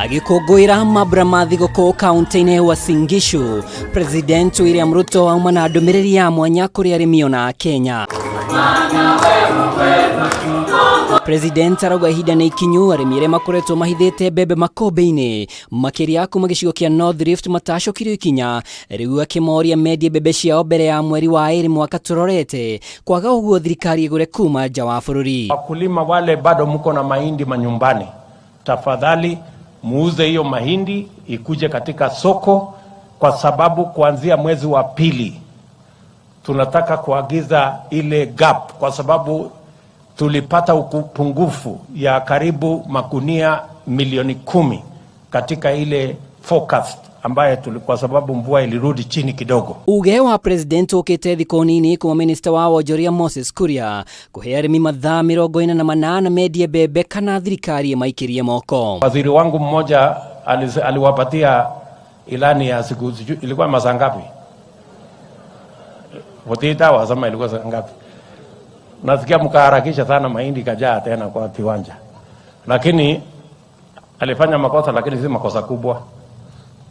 Agikũngũĩra mambura ma thigũkũ kaunti-inĩ ya Uasin Gishu, President William Ruto auma na ndũmĩrĩri ya mwanya kũrĩ arĩmi ona Kenya. President arauga ihinda nĩ ikinyu arĩmi arĩa makoretwo mahithĩte mbembe makũmbĩ-inĩ makĩria kuma gĩcigo kĩa North Rift matacokirio ikinya, rĩu akĩmoria mendie mbembe ciao mbere ya mweri wa 2 mwaka tũrorete, kwaga ũguo thirikari ĩgũre kuma nja wa bũrũri. Wakulima wale bado mko na mahindi manyumbani, tafadhali muuze hiyo mahindi ikuje katika soko, kwa sababu kuanzia mwezi wa pili tunataka kuagiza ile gap, kwa sababu tulipata upungufu ya karibu magunia milioni 10 katika ile forecast ambaye kwa sababu mvua ilirudi chini kidogo. Uge wa president ukite thikũ nini kuma minister wa wonjoria Moses Kuria kuhe arĩmi mathaa 48 medie mbembe kana thirikari maikirie moko. Waziri wangu mmoja aliwapatia ilani ya siku, ilikuwa masaa ngapi? Wotita wasema ilikuwa ngapi? Nasikia mkaharakisha sana, mahindi kajaa tena kwa kiwanja. Lakini alifanya makosa, lakini si makosa kubwa,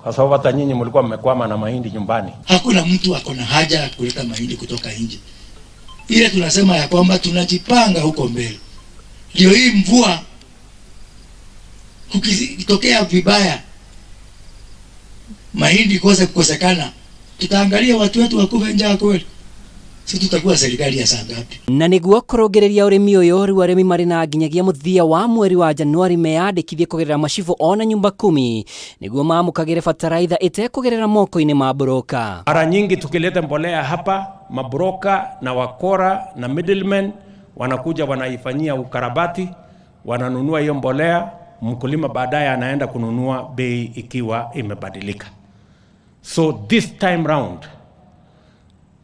kwa sababu hata nyinyi mlikuwa mmekwama na mahindi nyumbani. Hakuna mtu akona haja ya kuleta mahindi kutoka nje. Ile tunasema ya kwamba tunajipanga huko mbele. Ndio hii mvua kukitokea vibaya, mahindi kukosekana, tutaangalia watu wetu wakufe njaa kweli? Sisi tutakuwa serikali ya saa ngapi? Na niguo kũrũngĩrĩria ũrĩmi ũyũ, rĩu arĩmi marĩ na nginyagia mũthia wa mweri wa Januari meyandĩkithie kũgerera macibũ ona nyumba 10 niguo mamũkagĩre bataraitha ĩtekũgerera moko-inĩ ma broka. Mara nyingi tukileta mbolea hapa, mabroka na wakora na middlemen wanakuja wanaifanyia ukarabati, wananunua hiyo mbolea, mkulima baadaye anaenda kununua bei ikiwa imebadilika. So this time round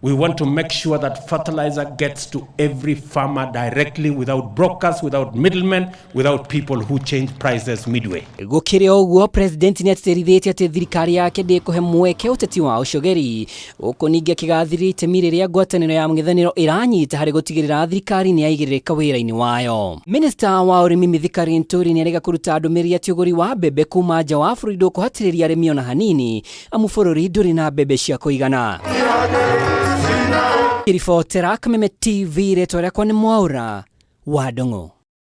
we want to make sure that fertilizer gets to every farmer directly, without brokers, without middlemen, without people who change prices midway. Gũkĩrĩ ũguo, president nĩ atĩrithĩtie atĩ thirikari yake ndĩkũhe mweke ũteti wa ũcogeri, gũkũ ningĩ akĩgathĩrĩria itemi rĩrĩa ngwatanĩro ya mũng'ethanĩro ĩranyita harĩ gũtigĩrĩra thirikari nĩ yaigĩrĩrĩka wĩra-inĩ wayo. Minister wa ũrĩmi Mithika Linturi nĩ arega kũruta ndũmĩrĩri atĩ ũgũri wa mbembe kuma nja wa bũrũri ndũkũhatĩrĩria arĩmi ona hanini, amu bũrũri ndũrĩ na mbembe cia kũigana. Kiribotera Kameme TV, rĩtwa rĩakwa nĩ Mwaura wa Ndong'o.